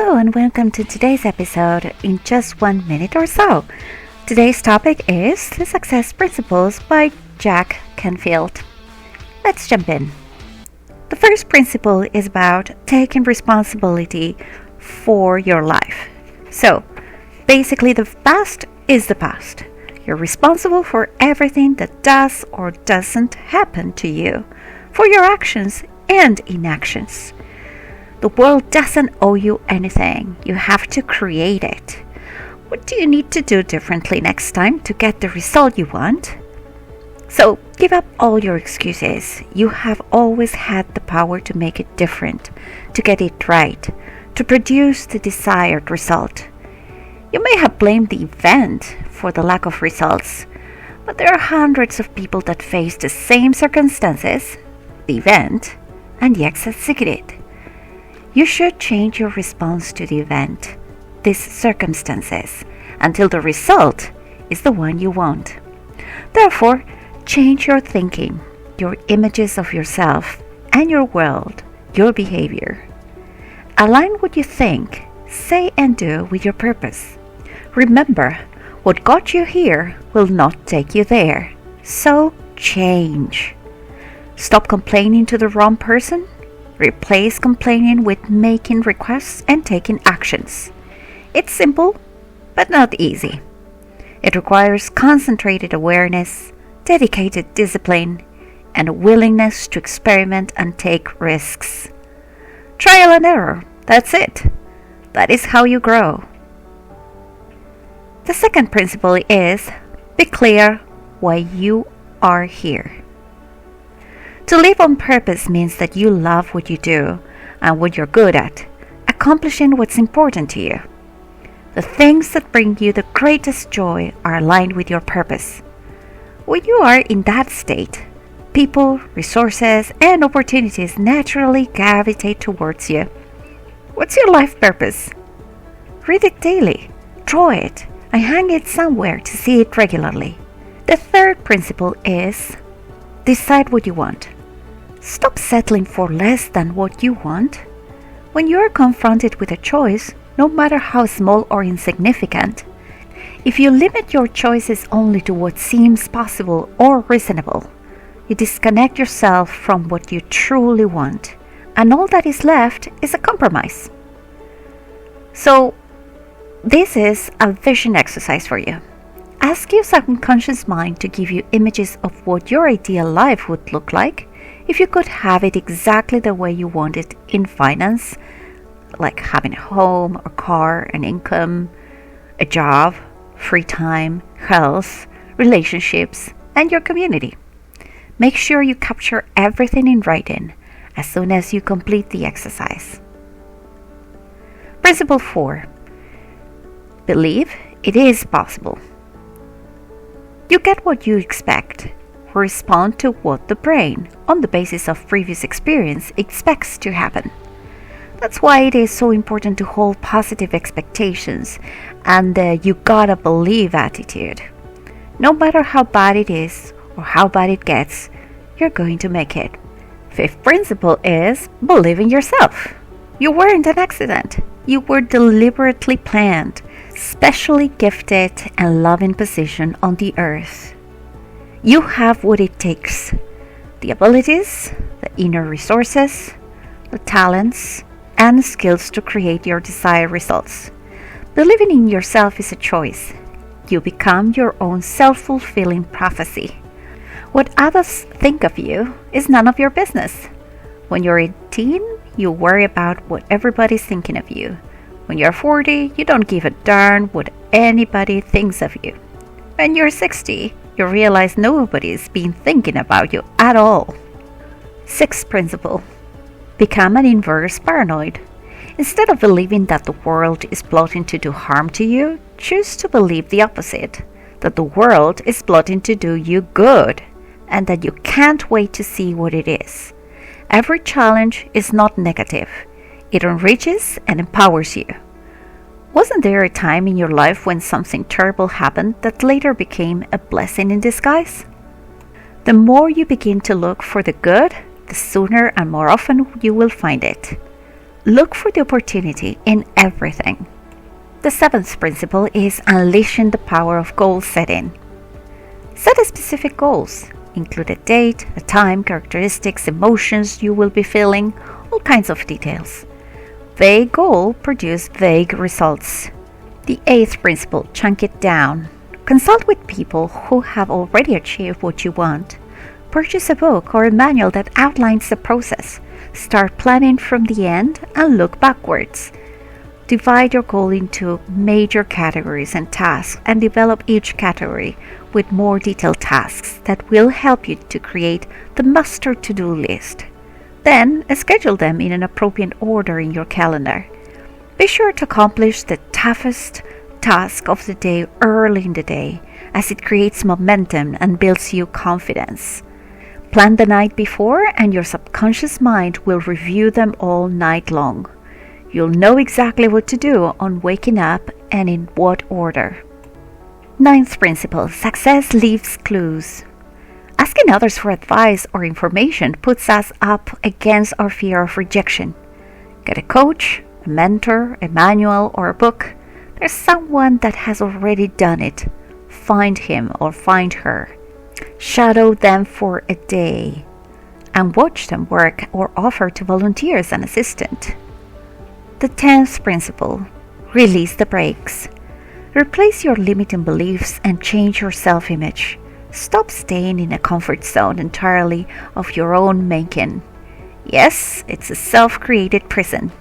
Hello and welcome to today's episode in just 1 minute or so. Today's topic is The Success Principles by Jack Canfield. Let's jump in. The first principle is about taking responsibility for your life. So, basically the past is the past. You're responsible for everything that does or doesn't happen to you, for your actions and inactions. The world doesn't owe you anything. You have to create it. What do you need to do differently next time to get the result you want? So give up all your excuses. You have always had the power to make it different, to get it right, to produce the desired result. You may have blamed the event for the lack of results, but there are hundreds of people that face the same circumstances, the event, and yet succeeded. You should change your response to the event, these circumstances, until the result is the one you want. Therefore, change your thinking, your images of yourself and your world, your behavior. Align what you think, say and do with your purpose. Remember, what got you here will not take you there. So change. Stop complaining to the wrong person. Replace complaining with making requests and taking actions. It's simple, but not easy. It requires concentrated awareness, dedicated discipline, and a willingness to experiment and take risks. Trial and error, that's it. That is how you grow. The second principle is, be clear why you are here. To live on purpose means that you love what you do and what you're good at, accomplishing what's important to you. The things that bring you the greatest joy are aligned with your purpose. When you are in that state, people, resources, and opportunities naturally gravitate towards you. What's your life purpose? Read it daily, draw it, and hang it somewhere to see it regularly. The third principle is, decide what you want. Stop settling for less than what you want. When you are confronted with a choice, no matter how small or insignificant, if you limit your choices only to what seems possible or reasonable, you disconnect yourself from what you truly want, and all that is left is a compromise. So, this is a vision exercise for you. Ask your subconscious mind to give you images of what your ideal life would look like if you could have it exactly the way you want it in finance, like having a home or car, an income, a job, free time, health, relationships, and your community. Make sure you capture everything in writing as soon as you complete the exercise. Principle 4. Believe it is possible. You get what you expect. Respond to what the brain, on the basis of previous experience, expects to happen. That's why it is so important to hold positive expectations and the you gotta believe attitude. No matter how bad it is or how bad it gets, you're going to make it. Fifth principle is believe in yourself. You weren't an accident. You were deliberately planned, specially gifted and loving position on the earth. You have what it takes, the abilities, the inner resources, the talents, and skills to create your desired results. Believing in yourself is a choice. You become your own self-fulfilling prophecy. What others think of you is none of your business. When you're 18, you worry about what everybody's thinking of you. When you're 40, you don't give a darn what anybody thinks of you. When you're 60, you realize nobody's been thinking about you at all. Sixth principle. Become an inverse paranoid. Instead of believing that the world is plotting to do harm to you, choose to believe the opposite, that the world is plotting to do you good, and that you can't wait to see what it is. Every challenge is not negative. It enriches and empowers you. Wasn't there a time in your life when something terrible happened that later became a blessing in disguise? The more you begin to look for the good, the sooner and more often you will find it. look for the opportunity in everything. The seventh principle is unleashing the power of goal setting. Set specific goals. Include a date, a time, characteristics, emotions you will be feeling, all kinds of details. Vague goals produce vague results. The eighth principle, chunk it down. Consult with people who have already achieved what you want. Purchase a book or a manual that outlines the process. Start planning from the end and look backwards. Divide your goal into major categories and tasks and develop each category with more detailed tasks that will help you to create the master to-do list. Then schedule them in an appropriate order in your calendar. Be sure to accomplish the toughest task of the day early in the day, as it creates momentum and builds you confidence. Plan the night before and your subconscious mind will review them all night long. You'll know exactly what to do on waking up and in what order. Ninth principle, success leaves clues. Asking others for advice or information puts us up against our fear of rejection. Get a coach, a mentor, a manual, or a book. There's someone that has already done it. Find him or find her. Shadow them for a day and watch them work or offer to volunteer as an assistant. The 10th principle, release the brakes. Replace your limiting beliefs and change your self-image. Stop staying in a comfort zone entirely of your own making. Yes, it's a self-created prison.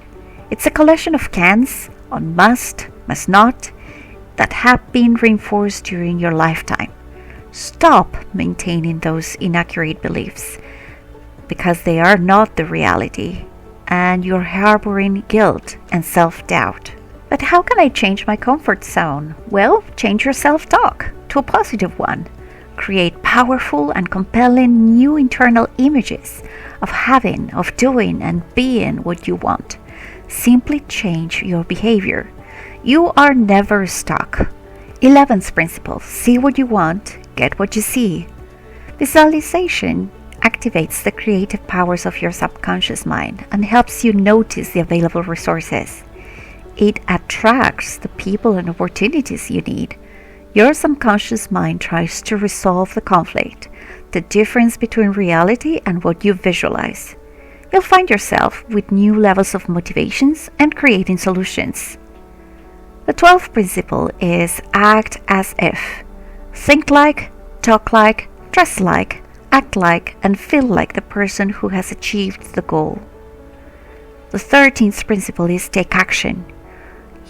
It's a collection of cans on must not, that have been reinforced during your lifetime. Stop maintaining those inaccurate beliefs because they are not the reality and you're harboring guilt and self-doubt. But how can I change my comfort zone? Well, change your self-talk to a positive one. Create powerful and compelling new internal images of having, of doing, and being what you want. Simply change your behavior. You are never stuck. 11th principle, see what you want, get what you see. Visualization activates the creative powers of your subconscious mind and helps you notice the available resources. It attracts the people and opportunities you need. Your subconscious mind tries to resolve the conflict, the difference between reality and what you visualize. You'll find yourself with new levels of motivations and creating solutions. The 12th principle is act as if. Think like, talk like, dress like, act like, and feel like the person who has achieved the goal. The 13th principle is take action.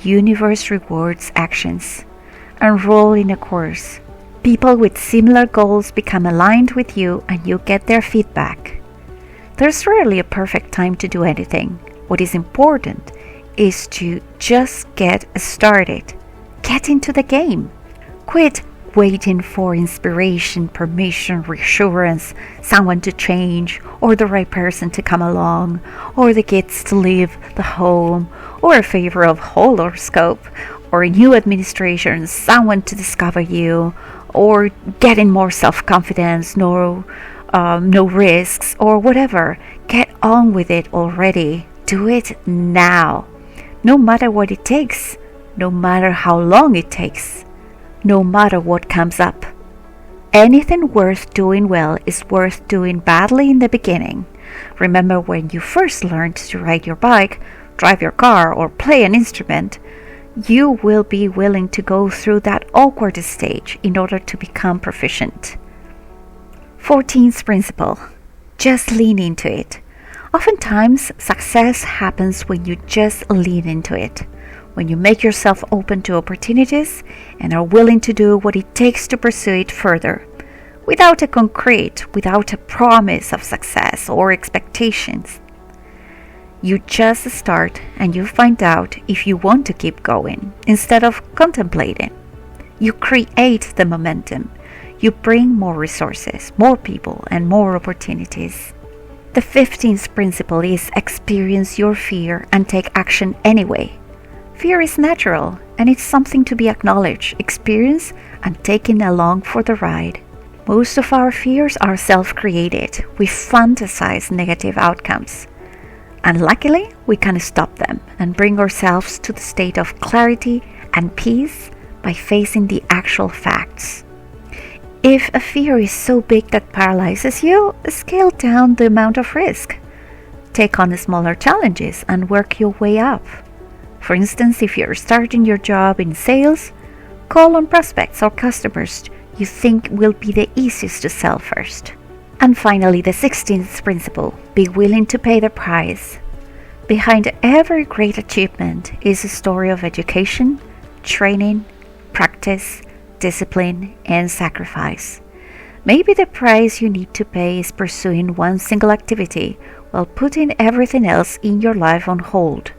Universe rewards actions. Enroll in a course. People with similar goals become aligned with you and you get their feedback. There's rarely a perfect time to do anything. What is important is to just get started. Get into the game. Quit waiting for inspiration, permission, reassurance, someone to change, or the right person to come along, or the kids to leave the home, or a favor of horoscope, or a new administration, someone to discover you, or getting more self-confidence, no risks, or whatever. Get on with it already. Do it now. No matter what it takes, no matter how long it takes, no matter what comes up. Anything worth doing well is worth doing badly in the beginning. Remember when you first learned to ride your bike, drive your car, or play an instrument, you will be willing to go through that awkward stage in order to become proficient. 14th principle, just lean into it. Oftentimes, success happens when you just lean into it, when you make yourself open to opportunities and are willing to do what it takes to pursue it further, without a promise of success or expectations. You just start and you find out if you want to keep going instead of contemplating. You create the momentum. You bring more resources, more people, and more opportunities. The 15th principle is experience your fear and take action anyway. Fear is natural and it's something to be acknowledged, experienced, and taken along for the ride. Most of our fears are self-created. We fantasize negative outcomes. And luckily, we can stop them and bring ourselves to the state of clarity and peace by facing the actual facts. If a fear is so big that paralyzes you, scale down the amount of risk. Take on smaller challenges and work your way up. For instance, if you're starting your job in sales, call on prospects or customers you think will be the easiest to sell first. And finally, the 16th principle, be willing to pay the price. Behind every great achievement is a story of education, training, practice, discipline, and sacrifice. Maybe the price you need to pay is pursuing one single activity while putting everything else in your life on hold.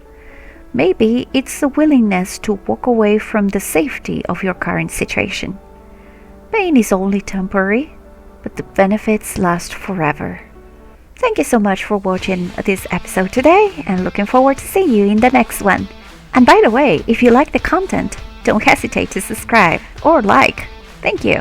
Maybe it's the willingness to walk away from the safety of your current situation. Pain is only temporary, but the benefits last forever. Thank you so much for watching this episode today, and looking forward to seeing you in the next one. And by the way, if you like the content, don't hesitate to subscribe or like. Thank you.